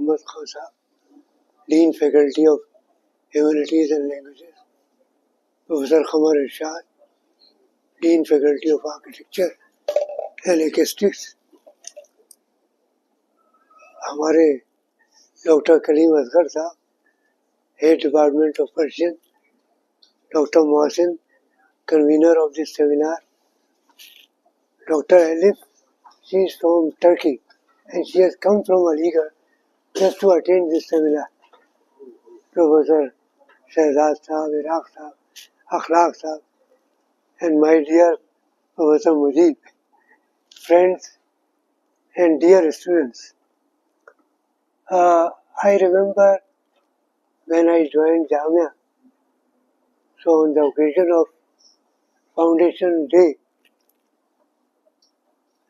محمد خان صاحب, Dean Faculty of Humanities and Languages, Professor Qamar Irshad, Dean Faculty of Architecture and Acoustics, ہمارے doctor کلیم اصغر صاحب, Head Department of Persian, Dr. Mohsin, convener of this seminar, Dr. Elif, she is from Turkey and she has come from Aligarh just to attend this seminar. Professor Shahzad Sahab, Iraq Sahab, Akhlaq Sahab, and my dear Professor Mujib, friends and dear students. I remember when I joined Jamia, so on the occasion of Foundation Day,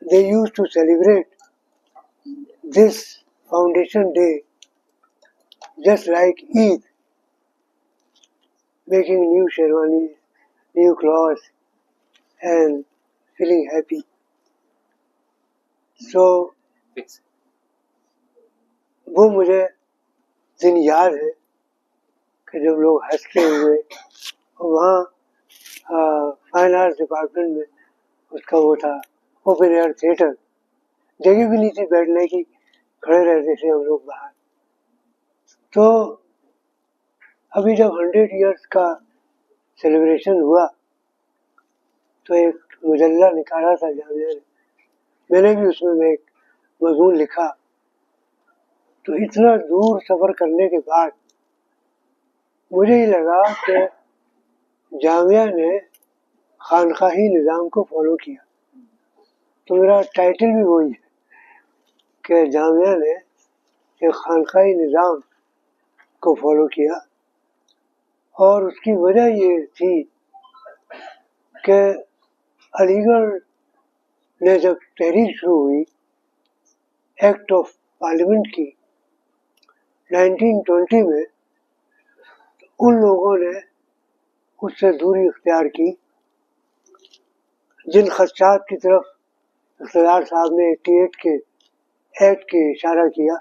they used to celebrate this Foundation Day just like Eid, making new sherwanis, new clothes, and feeling happy. So, وہ مجھے دن یاد ہے کہ جب لوگ ہنستے ہوئے وہاں فائن آرٹس ڈپارٹمنٹ میں اس کا وہ تھا اوپن ایئر تھیٹر, جگہ بھی نہیں تھی بیٹھنے کی, کھڑے رہتے تھے ہم لوگ باہر. تو ابھی جب 100 ایئرس کا سیلیبریشن ہوا تو ایک مجلہ نکالا تھا جامعہ نے, میں نے بھی اس میں ایک مضمون لکھا. تو اتنا دور سفر کرنے کے بعد مجھے یہ لگا کہ جامعہ نے خانقاہی نظام کو فالو کیا. تو میرا ٹائٹل بھی وہی ہے کہ جامعہ نے ایک خانقاہی نظام کو فالو کیا, اور اس کی وجہ یہ تھی کہ علی گڑھ نے جب تحریک شروع ہوئی ایکٹ آف پارلیمنٹ کی 1920 میں, ان لوگوں نے اس سے دوری اختیار کی. جن خدشات کی طرف اقتدار صاحب نے 88 کے ایکٹ کے اشارہ کیا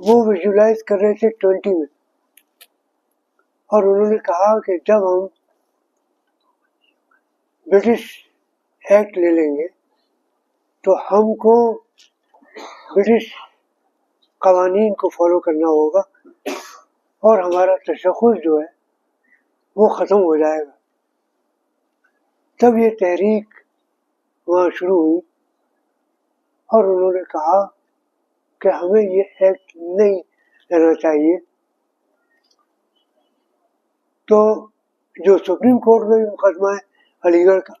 وہ ویژولائز کر رہے تھے 20 میں, اور انہوں نے کہا کہ جب ہم برٹش ایکٹ لے لیں گے تو ہم کو برٹش قوانین کو فالو کرنا ہوگا اور ہمارا تشخص جو ہے وہ ختم ہو جائے گا. تب یہ تحریک وہاں شروع ہوئی اور انہوں نے کہا کہ ہمیں یہ ایکٹ نہیں لینا چاہیے. تو جو سپریم کورٹ میں بھی مقدمہ ہے علی گڑھ کا,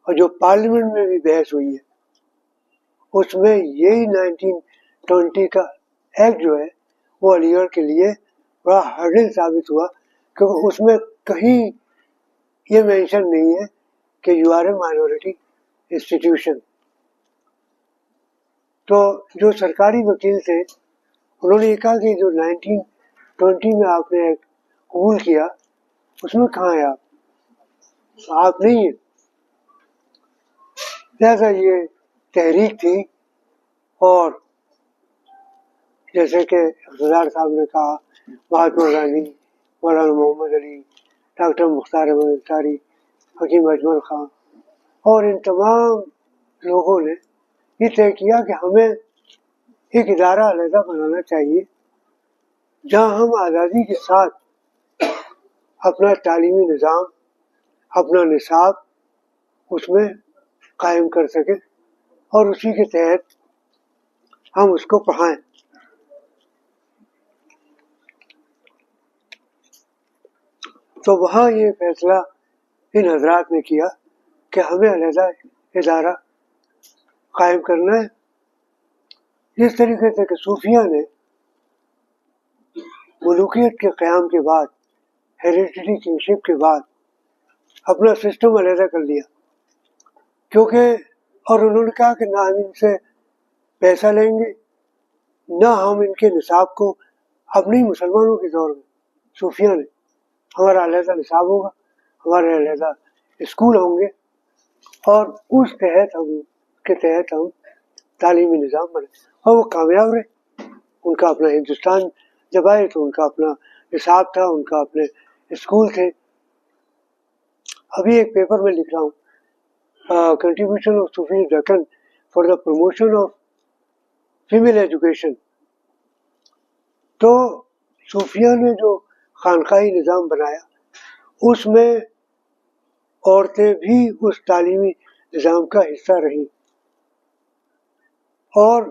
اور جو پارلیمنٹ میں بھی بحث ہوئی ہے, اس میں یہی 1920 کا ایکٹ جو ہے وہ علی گڑھ کے لیے بڑا ہرڈل ثابت ہوا, کیونکہ اس میں کہیں یہ مینشن نہیں ہے کہ you are a minority institution. تو جو سرکاری وکیل تھے انہوں نے یہ کہا کہ جو 1920 میں آپ نے قبول کیا اس میں کہاں ہے آپ نہیں ہیں. لہذا یہ تحریک تھی, اور جیسے کہ اقتدار صاحب نے کہا, مہاتما گاندھی, مولانا محمد علی, ڈاکٹر مختار احمد انصاری, حکیم اجمل خان, اور ان تمام لوگوں نے یہ طے کیا کہ ہمیں ایک ادارہ علیحدہ بنانا چاہیے جہاں ہم آزادی کے ساتھ اپنا تعلیمی نظام, اپنا نصاب اس میں قائم کر سکیں اور اسی کے تحت ہم اس کو پڑھائیں. تو وہاں یہ فیصلہ ان حضرات نے کیا کہ ہمیں علیحدہ ادارہ قائم کرنا ہے. اس طریقے سے کہ صوفیہ نے ملوکیت کے قیام کے بعد, ہیریڈیٹی کنگشپ کے بعد اپنا سسٹم علیحدہ کر لیا, کیونکہ اور انہوں نے کہا کہ نہ ہم ان سے پیسہ لیں گے, نہ ہم ان کے نصاب کو اپنی مسلمانوں کے دور میں صوفیہ نے, ہمارا علیحدہ نصاب ہوگا, ہمارے علیحدہ اسکول ہوں گے, اور اس تحت ہم تعلیمی نظام بنے, اور وہ کامیاب رہے. ان کا اپنا ہندوستان جب آئے تو ان کا اپنا حساب تھا, ان کا اپنے اسکول تھے. ابھی ایک پیپر میں لکھ رہا ہوں, contribution of Sufi Deccan for the promotion of female education. تو صوفیہ نے جو خانقاہی نظام بنایا اس میں عورتیں بھی اس تعلیمی نظام کا حصہ رہیں, اور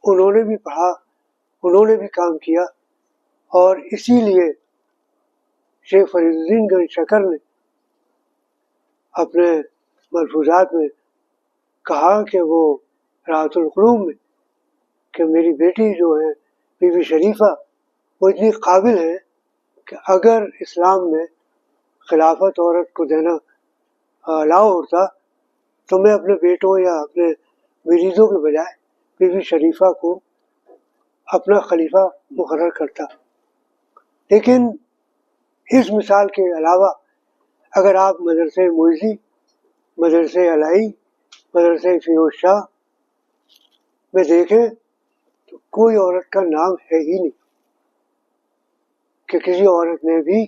انہوں نے بھی پڑھا, انہوں نے بھی کام کیا. اور اسی لیے شیخ فرید الدین گنج شکر نے اپنے ملفوظات میں کہا کہ وہ راحت القلوب میں کہ میری بیٹی جو ہے بی بی شریفہ وہ اتنی قابل ہے کہ اگر اسلام میں خلافت عورت کو دینا الاؤ ہوتا تو میں اپنے بیٹوں یا اپنے مریضوں کے بجائے بی بی شریفہ کو اپنا خلیفہ مقرر کرتا. لیکن اس مثال کے علاوہ اگر آپ مدرسے معیزی, مدرسے علائی, مدرسے فیروز شاہ میں دیکھیں تو کوئی عورت کا نام ہے ہی نہیں کہ کسی عورت نے بھی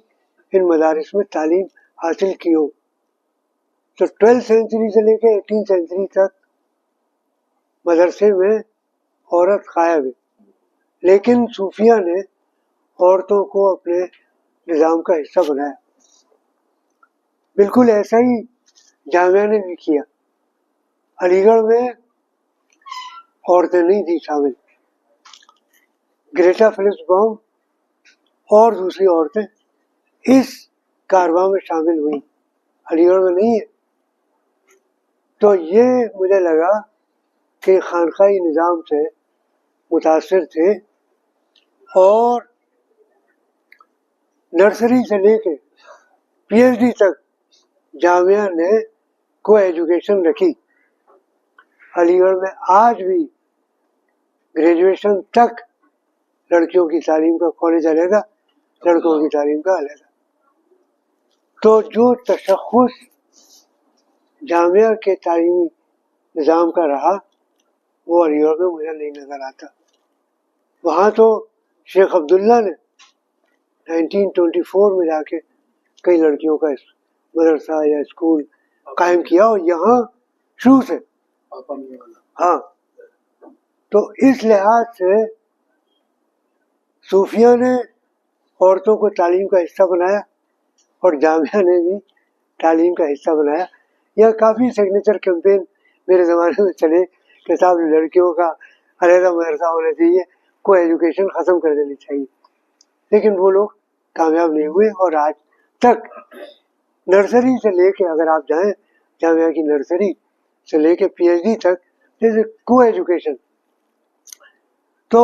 ان مدارس میں تعلیم حاصل کی ہو. تو 12 سینچری سے لے کے 18 سینچری تک مدرسے میں عورت غائب ہے, لیکن صوفیہ نے عورتوں کو اپنے نظام کا حصہ بنایا. بالکل ایسا ہی جامعہ نے بھی کیا. علی گڑھ میں عورتیں نہیں تھیں شامل, گریٹا فلپس باؤم اور دوسری عورتیں اس کارواں میں شامل ہوئیں, علی گڑھ میں نہیں ہے. تو یہ مجھے لگا کہ خانقاہی نظام سے متاثر تھے, اور نرسری سے لے کے پی ایچ ڈی تک جامعہ نے کو ایجوکیشن رکھی. علی گڑھ میں آج بھی گریجویشن تک لڑکیوں کی تعلیم کا کالج علیحدہ, لڑکوں کی تعلیم کا علیحدہ. تو جو تشخص جامعہ کے تعلیمی نظام کا رہا وہ علی گڑھ میں مجھے نہیں نظر آتا. وہاں تو شیخ عبداللہ نے 1924 میں جا کے کئی لڑکیوں کا مدرسہ یا اسکول قائم کیا, اور یہاں شروع سے. ہاں, تو اس لحاظ سے صوفیہ نے عورتوں کو تعلیم کا حصہ بنایا اور جامعہ نے بھی تعلیم کا حصہ بنایا. یہ کافی سگنیچر کیمپین میرے زمانے میں چلے کہ صاحب لڑکیوں کا علیحدہ مدرسہ ہونا چاہیے, کو ایجوکیشن ختم کر دینی چاہیے, لیکن وہ لوگ کامیاب نہیں ہوئے. اور آج تک نرسری سے لے کے اگر آپ جائیں جامعہ کی نرسری سے لے کے پی ایچ ڈی تک جیسے کو ایجوکیشن. تو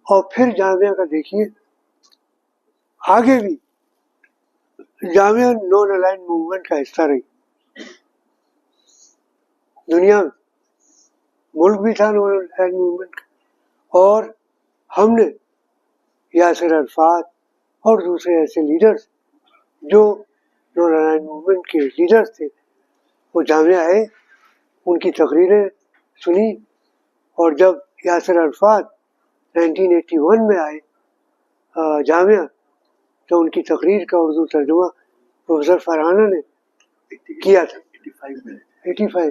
اور پھر جامعہ کا دیکھیے آگے بھی جامعہ نان الائن موومنٹ کا حصہ رہی دنیا میں, ملک بھی تھا نان الائن موومنٹ کا, اور ہم نے یاسر عرفات اور دوسرے ایسے لیڈرز جو نان الائن موومنٹ کے لیڈرز تھے وہ جامعہ آئے, ان کی تقریریں سنی, اور جب یاسر عرفات 1981 میں آئے جامعہ تو ان کی تقریر کا اردو ترجمہ پروفیسر فرحانہ نے کیا تھا. 85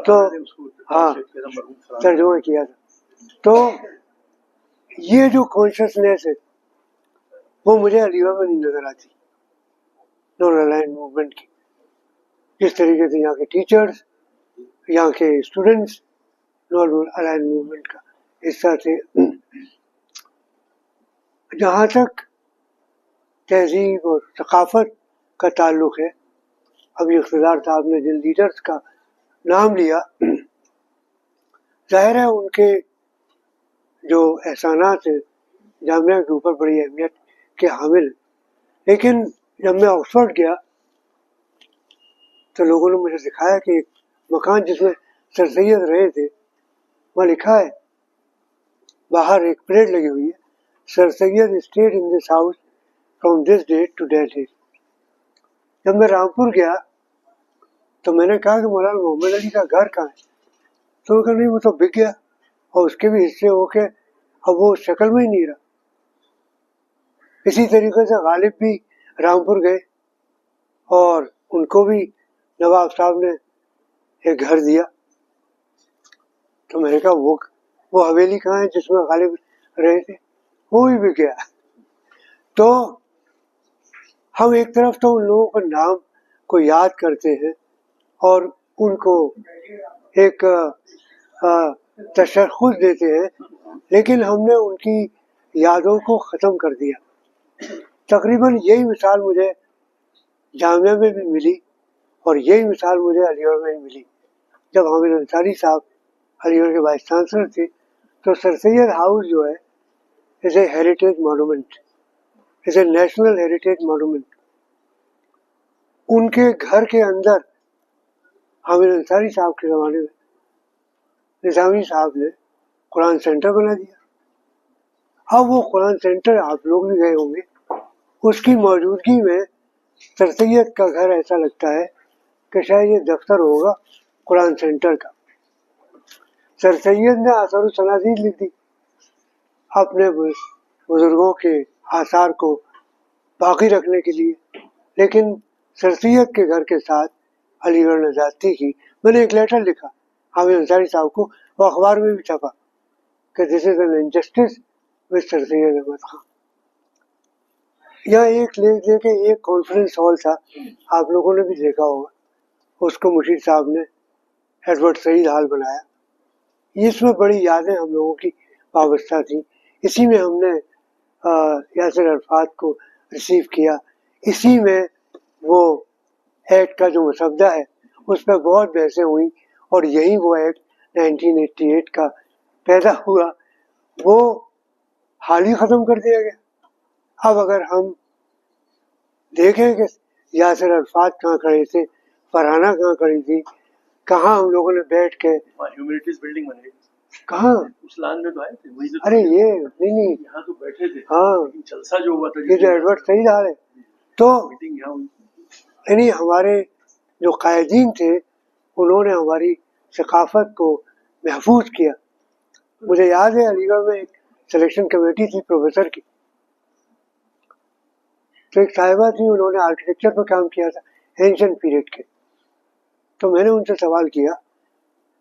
تو ہاں ترجمہ کیا تھا. تو یہ جو کانشیسنیس ہے وہ مجھے علی گڑھ میں نہیں نظر آتی نان الائن موومنٹ کی. جس طریقے سے یہاں کے ٹیچرز, یہاں کے اسٹوڈنٹس نان الائن موومنٹ کا حصہ تھے. جہاں تک تہذیب اور ثقافت کا تعلق ہے, ابھی اقتدار صاحب نے جن لیڈرز کا نام لیا, ظاہر ہے ان کے جو احسانات ہیں جامعہ کے اوپر بڑی اہمیت کے حامل ہیں. لیکن جب میں آکسفورڈ گیا تو لوگوں نے مجھے دکھایا کہ ایک مکان جس میں سر سید رہے تھے, وہاں لکھا ہے باہر ایک پلیٹ لگی ہوئی ہے, sir said instead in this house from this date to that date. جب میں رامپور گیا تو میں نے کہا کہ مولانا محمد علی کا گھر کہاں ہے, تو انہوں نے کہا نہیں وہ تو بک گیا. اور اس کے بھی حصے ہو کے اب وہ شکل میں ہی نہیں رہا. اسی طریقے سے غالب بھی رامپور گئے اور ان کو بھی نواب صاحب نے ایک گھر دیا. تو میں نے کہا وہ حویلی کہاں ہے جس میں غالب رہے تھے؟ وہ بھی بک گیا. تو ہم ایک طرف تو ان لوگوں کے نام کو یاد کرتے ہیں اور ان کو ایک تشخص دیتے ہیں، لیکن ہم نے ان کی یادوں کو ختم کر دیا. تقریباً یہی مثال مجھے جامعہ میں بھی ملی اور یہی مثال مجھے علی گڑھ میں بھی ملی. جب حامد انصاری صاحب علی گڑھ کے وائس چانسلر تھے تو سر سید ہاؤس جو ہے از اے heritage monument, is a national heritage monument. ان کے گھر کے اندر حامد انصاری صاحب کے زمانے میں نظامی صاحب نے قرآن سینٹر بنا دیا. اب وہ قرآن سینٹر آپ لوگ بھی گئے ہوں گے، اس کی موجودگی میں سر سید کا گھر ایسا لگتا ہے کہ شاید یہ دفتر ہوگا قرآن سینٹر کا. سر سید نے آثار و صنادید لکھ دی اپنے بزرگوں کے آثار کو باقی رکھنے کے لیے، لیکن سر سید کے گھر کے ساتھ علی گڑھ نے زیادتی کی. میں نے ایک لیٹر لکھا حامد انصاری صاحب کو، وہ اخبار میں بھی چھپا کہ دس از این انجسٹس ود سر سید احمد خان. یہاں ایک لے کے ایک کانفرنس ہال تھا، آپ لوگوں نے بھی دیکھا ہوگا، اس کو مشیر صاحب نے ایڈورڈ سعید ہال بنایا. اس میں بڑی یادیں ہم لوگوں کی وابستہ تھیں. اسی میں ہم نے یاسر عرفات کو ریسیو کیا، اسی میں وہ ایکٹ کا جو مسودہ ہے اس پہ بہت بحثیں ہوئیں اور یہی وہ ایکٹ 1988 کا پیدا ہوا. وہ حال ہی ختم کر دیا گیا. اب اگر ہم دیکھیں کہ یاسر عرفات کہاں کھڑے تھے، فرحانہ کہاں کھڑی تھی، کہاں ہم لوگوں نے بیٹھ کے ہیومینٹیز بلڈنگ بن گئی کہاں، اس لان میں تو آئے تھے، وہیں سے ارے یہ نہیں یہاں تو بیٹھے تھے. ہاں لیکن جلسہ جو ہوا تھا یہ جو ایڈورڈ سعید حال ہے، تو میٹنگ یہاں ہوئی. یعنی ہمارے جو قائدین تھے انہوں نے ہماری ثقافت کو محفوظ کیا. مجھے یاد ہے علی گڑھ میں ایک سلیکشن کمیٹی تھی پروفیسر کی، تو ایک صاحبہ تھی، انہوں نے آرکیٹیکچر پہ کام کیا تھا اینشنٹ پیریڈ کے. تو میں نے ان سے سوال کیا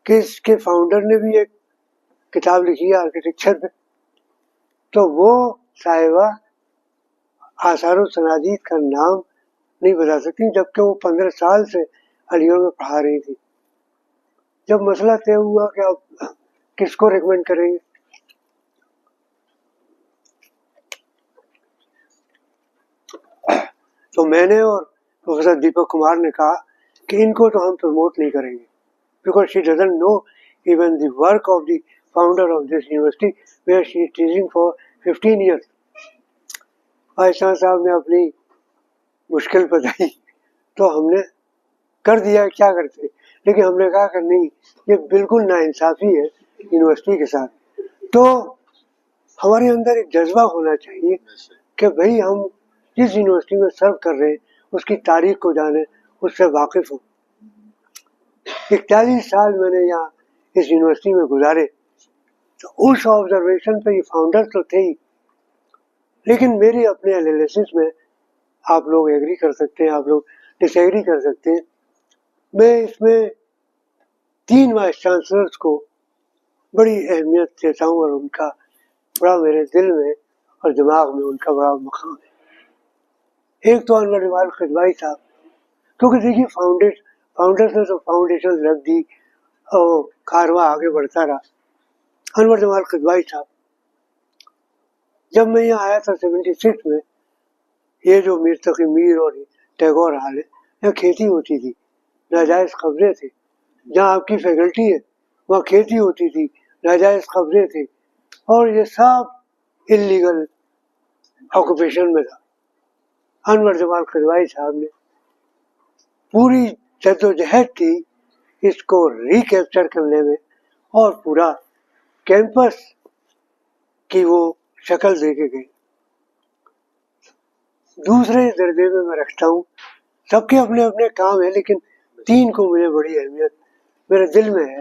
کہ اس کے فاؤنڈر نے بھی ایک کتاب لکھی ہے آرکیٹیکچر پہ، تو وہ صاحبہ آثار و صنادید کا نام نہیں بتا سکتی جبکہ وہ 15 سال سے علی گڑھ میں پڑھا رہی تھی. جب مسئلہ طے ہوا کہ اب کس کو ریکمینڈ کریں گے، تو میں نے اور پروفیسر دیپک کمار نے کہا کہ ان کو تو ہم پروموٹ نہیں کریں گے because she doesn't know even the work of the founder of this university where she is teaching for 15 years. Vice chancellor صاحب نے اپنی مشکل بتائی تو ہم نے کر دیا، کیا کرتے، لیکن ہم نے کہا کہ نہیں، یہ بالکل ناانصافی ہے یونیورسٹی کے ساتھ. تو ہمارے اندر ایک جذبہ ہونا چاہیے کہ بھئی ہم جس یونیورسٹی میں سرو کر رہے ہیں اس کی تاریخ کو جانیں، اس سے واقف ہوں. 41 سال میں نے یہاں اس یونیورسٹی میں گزارے، تو اس آبزرویشن پہ یہ فاؤنڈر تو تھے ہی، لیکن میری اپنے انالیسس میں آپ لوگ ایگری کر سکتے ہیں، آپ لوگ ڈس ایگری کر سکتے ہیں. میں اس میں 3 وائس چانسلرس کو بڑی اہمیت دیتا ہوں اور ان کا بڑا میرے دل میں اور دماغ میں ان کا بڑا مقام ہے. ایک تو انور جمال قدوائی صاحب، کیونکہ دیکھیے فاؤنڈر سے تو فاؤنڈیشن رکھ دی اور کارواں آگے بڑھتا رہا. انور جمال قدوائی صاحب، جب میں یہاں آیا تھا 76 میں، یہ جو میر تقی میر اور ٹیگور حال ہے، یہاں کھیتی ہوتی تھی، ناجائز قبضے تھے. جہاں آپ کی فیکلٹی ہے وہاں کھیتی ہوتی تھی، ناجائز قبضے تھے، اور یہ سب انلیگل آکوپیشن میں تھا. انور جمال قدوائی صاحب نے پوری جدوجہد کی اس کو ریکیپچر کرنے میں اور پورا کیمپس کی وہ شکل دے کے گئی. دوسرے درجے میں رکھتا ہوں، سب کے اپنے اپنے کام ہیں، لیکن 3 کو مجھے بڑی اہمیت میرے دل میں ہے.